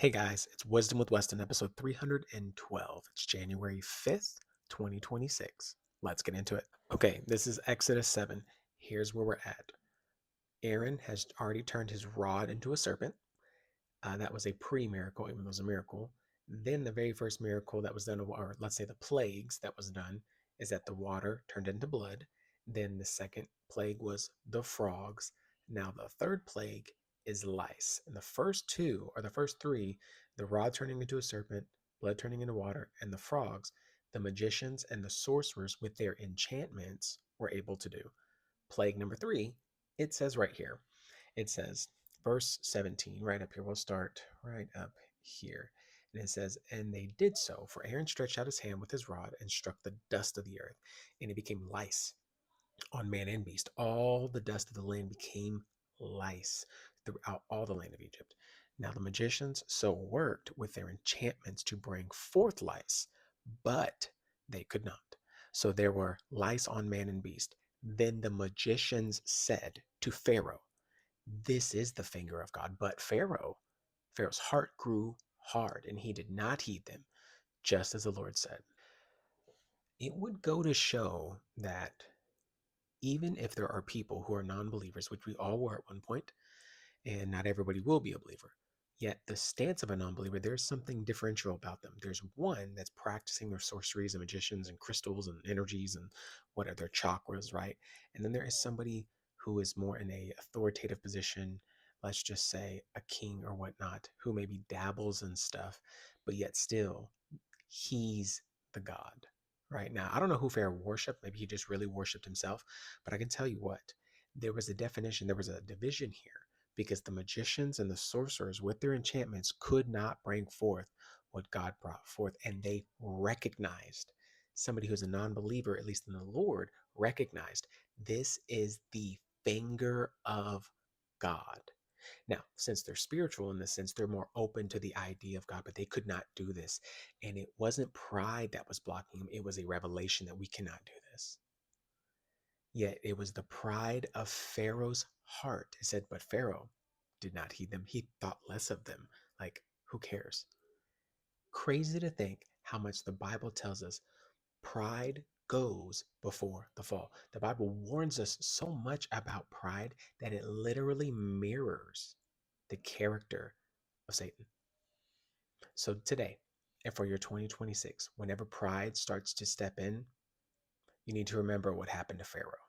Hey guys, it's Wisdom with Weston, episode 312. It's January 5th, 2026. Let's get into it. Okay, this is Exodus 7. Here's where we're at. Aaron has already turned his rod into a serpent. That was a pre miracle, even though it was a miracle. Then the very first miracle that was done, or let's say the plagues that was done, is that the water turned into blood. Then the second plague was the frogs. Now the third plague is lice. And the first two, or the first three, the rod turning into a serpent, blood turning into water, and the frogs, the magicians and the sorcerers with their enchantments were able to do. Plague number three, it says right here, it says, verse 17, right up here. We'll start right up here. And it says, and they did so, for Aaron stretched out his hand with his rod and struck the dust of the earth, and it became lice on man and beast. All the dust of the land became lice throughout all the land of Egypt. Now the magicians so worked with their enchantments to bring forth lice, but they could not. So there were lice on man and beast. Then the magicians said to Pharaoh, this is the finger of God. But Pharaoh's heart grew hard, and he did not heed them, just as the Lord said. It would go to show that even if there are people who are non believers, which we all were at one point, and not everybody will be a believer, yet the stance of a non believer, there's something differential about them. There's one that's practicing their sorceries and magicians and crystals and energies and what are their chakras, right? And then there is somebody who is more in a authoritative position, let's just say a king or whatnot, who maybe dabbles in stuff, but yet still he's the God. Right now, I don't know who Pharaoh worshiped. Maybe he just really worshiped himself. But I can tell you what, there was a definition, there was a division here because the magicians and the sorcerers with their enchantments could not bring forth what God brought forth. And they recognized, somebody who's a non believer, at least in the Lord, recognized this is the finger of God. Now, since they're spiritual in this sense, they're more open to the idea of God, but they could not do this. And it wasn't pride that was blocking them, it was a revelation that we cannot do this. Yet it was the pride of Pharaoh's heart. It said, but Pharaoh did not heed them. He thought less of them. Like, who cares? Crazy to think how much the Bible tells us pride goes before the fall. The Bible warns us so much about pride that it literally mirrors the character of Satan. So today, and for your 2026, whenever pride starts to step in, you need to remember what happened to Pharaoh.